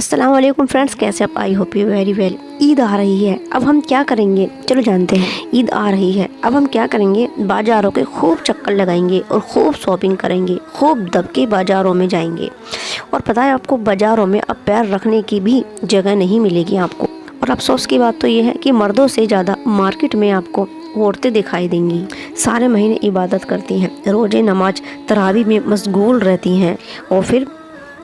अस्सलाम वालेकुम फ्रेंड्स, कैसे आप? I hope you very well. Eid आ रही है, अब हम क्या करेंगे? चलो जानते हैं। ईद आ रही है, अब हम क्या करेंगे? बाज़ारों के खूब चक्कर लगाएंगे और खूब शॉपिंग करेंगे, खूब दबके बाज़ारों में जाएंगे। और पता है आपको, बाज़ारों में अब पैर रखने की भी जगह नहीं मिलेगी आपको। और अफसोस की बात तो ये है कि मर्दों से ज़्यादा मार्केट में आपको औरतें दिखाई देंगी। सारे महीने इबादत करती हैं, रोज़े नमाज तरावी में मशगूल रहती हैं और फिर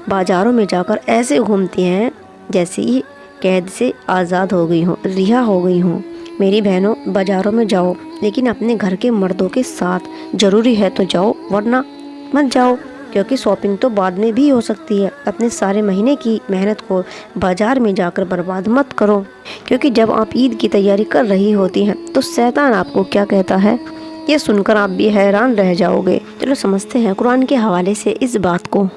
बाज़ारों में जाकर ऐसे घूमती हैं जैसे ही कैद से आज़ाद हो गई हों, रिहा हो गई हों। मेरी बहनों, बाज़ारों में जाओ लेकिन अपने घर के मर्दों के साथ। ज़रूरी है तो जाओ, वरना मत जाओ, क्योंकि शॉपिंग तो बाद में भी हो सकती है। अपने सारे महीने की मेहनत को बाज़ार में जाकर बर्बाद मत करो, क्योंकि जब आप ईद की तैयारी कर रही होती हैं तो शैतान आपको क्या कहता है, ये सुनकर आप भी हैरान रह जाओगे। चलो समझते हैं कुरान के हवाले से इस बात को।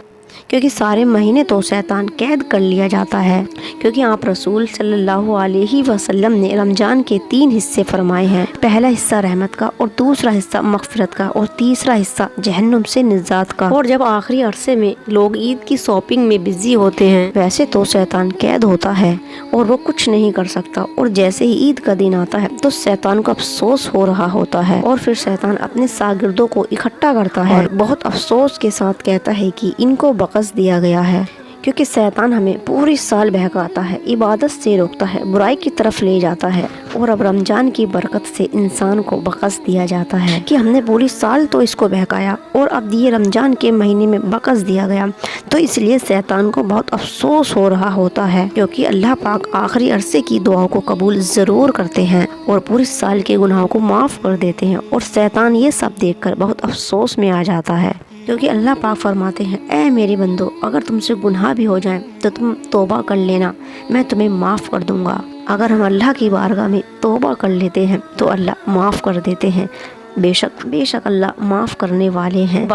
क्योंकि सारे महीने तो शैतान कैद कर लिया जाता है, क्योंकि आप रसूल सल्लल्लाहु अलैहि वसल्लम ने रमज़ान के 3 हिस्से फरमाए हैं। पहला हिस्सा रहमत का, और दूसरा हिस्सा मग़फ़िरत का, और तीसरा हिस्सा जहन्नुम से निजात का। और जब आखिरी अरसे में लोग ईद की शॉपिंग में बिजी होते हैं, वैसे तो शैतान कैद होता है और वो कुछ नहीं कर सकता। और जैसे ही ईद का दिन आता है तो शैतान को अफसोस हो रहा होता है, और फिर शैतान अपने शागिर्दों को इकट्ठा करता है और बहुत अफसोस के साथ कहता है कि इनको बख्श दिया गया है। क्योंकि शैतान हमें पूरी साल बहकाता है, इबादत से रोकता है, बुराई की तरफ ले जाता है, और अब रमज़ान की बरकत से इंसान को बख्श दिया जाता है कि हमने पूरी साल तो इसको बहकाया और अब ये रमज़ान के महीने में बख्श दिया गया। तो इसलिए शैतान को बहुत अफसोस हो रहा होता है, क्योंकि अल्लाह पाक आखिरी अरसे की दुआओं को कबूल ज़रूर करते हैं और पूरे साल के गुनाहों को माफ़ कर देते हैं। और शैतान ये सब देखकर बहुत अफसोस में आ जाता है, क्योंकि अल्लाह पाक फरमाते हैं, ऐ मेरे बंदो, अगर तुमसे गुनाह भी हो जाए तो तुम तौबा कर लेना, मैं तुम्हें माफ़ कर दूंगा। अगर हम अल्लाह की बारगाह में तौबा कर लेते हैं तो अल्लाह माफ़ कर देते हैं। बेशक अल्लाह माफ़ करने वाले हैं।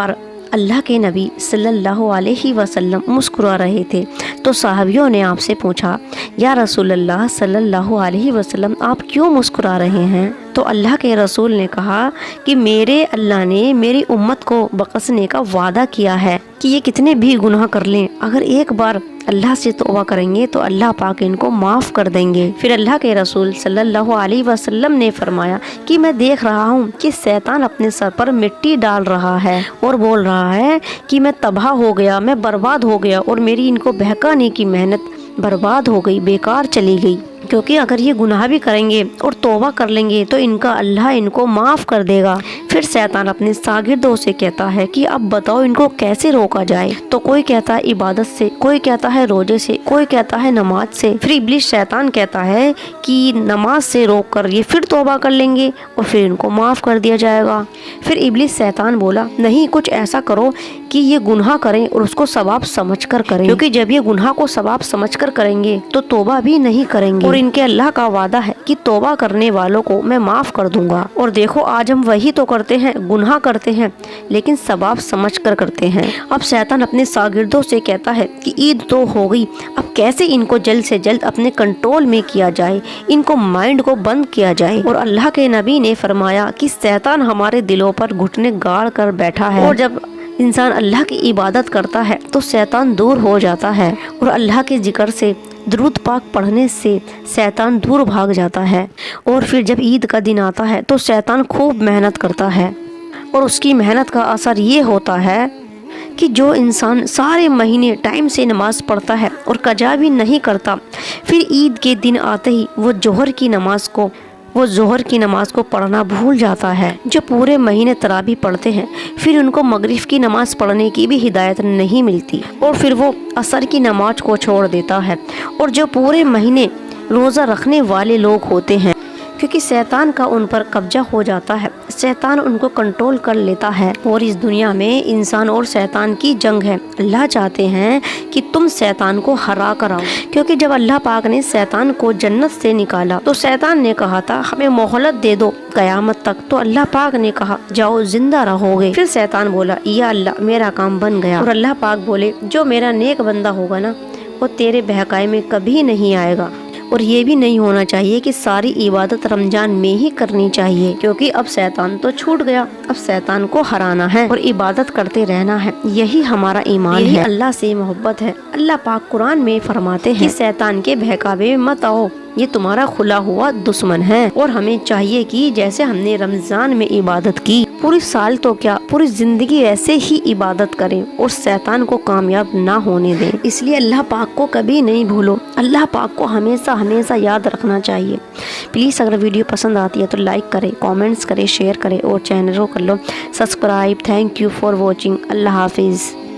अल्लाह के नबी सल्लल्लाहु अलैहि वसल्लम मुस्कुरा रहे थे तो सहाबियों ने आपसे पूछा, या रसूल अल्लाह सल्लल्लाहु अलैहि वसल्लम, आप क्यों मुस्कुरा रहे हैं? तो अल्लाह के रसूल ने कहा कि मेरे अल्लाह ने मेरी उम्मत को बख्शने का वादा किया है कि ये कितने भी गुनाह कर लें, अगर एक बार अल्लाह से तौबा करेंगे तो अल्लाह पाक इनको माफ़ कर देंगे। फिर अल्लाह के रसूल सल्लल्लाहु अलैहि वसल्लम ने फरमाया कि मैं देख रहा हूँ कि शैतान अपने सर पर मिट्टी डाल रहा है और बोल रहा है कि मैं तबाह हो गया, मैं बर्बाद हो गया, और मेरी इनको बहकाने की मेहनत बर्बाद हो गई, बेकार चली गई। क्योंकि अगर ये गुनाह भी करेंगे और तौबा कर लेंगे तो इनका अल्लाह इनको माफ़ कर देगा। फिर शैतान अपने शागिर्दों से कहता है कि अब बताओ इनको कैसे रोका जाए। तो कोई कहता है इबादत से, कोई कहता है रोजे से, कोई कहता है नमाज से। फिर इब्लिस शैतान कहता है कि नमाज से रोक कर ये फिर तौबा कर लेंगे और फिर इनको माफ़ कर दिया जाएगा। फिर इब्लिस शैतान बोला, नहीं, कुछ ऐसा करो कि ये गुनाह करें और उसको सवाब समझकर करें, क्योंकि जब ये गुनाह को सवाब समझकर करेंगे तो तौबा भी नहीं करेंगे, और इनके अल्लाह का वादा है कि तौबा करने वालों को मैं माफ़ कर दूंगा। और देखो, आज हम वही तो करते हैं, गुनाह करते हैं लेकिन सवाब समझकर करते हैं। अब शैतान अपने शागिर्दों से कहता है कि ईद तो हो गई, अब कैसे इनको जल्द से जल्द अपने कंट्रोल में किया जाए, इनको माइंड को बंद किया जाए। और अल्लाह के नबी ने फरमाया कि शैतान हमारे दिलों पर घुटने गाड़ कर बैठा है, और जब इंसान अल्लाह की इबादत करता है तो शैतान दूर हो जाता है, और अल्लाह के जिक्र से, दुरूद पाक पढ़ने से शैतान दूर भाग जाता है। और फिर जब ईद का दिन आता है तो शैतान खूब मेहनत करता है, और उसकी मेहनत का असर ये होता है कि जो इंसान सारे महीने टाइम से नमाज पढ़ता है और कजा भी नहीं करता, फिर ईद के दिन आते ही वो जोहर की नमाज को पढ़ना भूल जाता है। जो पूरे महीने तरावी पढ़ते हैं फिर उनको मगरिब की नमाज पढ़ने की भी हिदायत नहीं मिलती, और फिर वो असर की नमाज को छोड़ देता है। और जो पूरे महीने रोज़ा रखने वाले लोग होते हैं, क्योंकि शैतान का उन पर कब्जा हो जाता है, शैतान उनको कंट्रोल कर लेता है, और इस दुनिया में इंसान और शैतान की जंग है। अल्लाह चाहते हैं कि तुम शैतान को हरा कर आओ, क्योंकि जब अल्लाह पाक ने शैतान को जन्नत से निकाला तो शैतान ने कहा था, हमें मोहलत दे दो क़यामत तक। तो अल्लाह पाक ने कहा, जाओ, जिंदा रहोगे। फिर शैतान बोला, या अल्लाह, मेरा काम बन गया। और अल्लाह पाक बोले, जो मेरा नेक बंदा होगा ना, वो तेरे बहकाए में कभी नहीं आएगा, اور یہ بھی نہیں ہونا چاہیے کہ ساری عبادت رمضان میں ہی کرنی چاہیے، کیونکہ اب شیطان تو چھوٹ گیا، اب شیطان کو ہرانا ہے اور عبادت کرتے رہنا ہے، یہی ہمارا ایمان ہے، اللہ سے محبت ہے۔ اللہ پاک قرآن میں فرماتے ہیں کہ شیطان کے بہکاوے میں مت آؤ، یہ تمہارا کھلا ہوا دشمن ہے۔ اور ہمیں چاہیے کہ جیسے ہم نے رمضان میں عبادت کی، پوری سال تو کیا پوری زندگی ایسے ہی عبادت کریں اور شیطان کو کامیاب نہ ہونے دیں۔ اس لیے اللہ پاک کو کبھی نہیں بھولو، اللہ پاک کو ہمیشہ ہمیشہ یاد رکھنا چاہیے۔ پلیز اگر ویڈیو پسند آتی ہے تو لائک کرے، کامنٹس کرے، شیئر کرے اور چینل کو کر لو subscribe. Thank you for watching. اللہ حافظ۔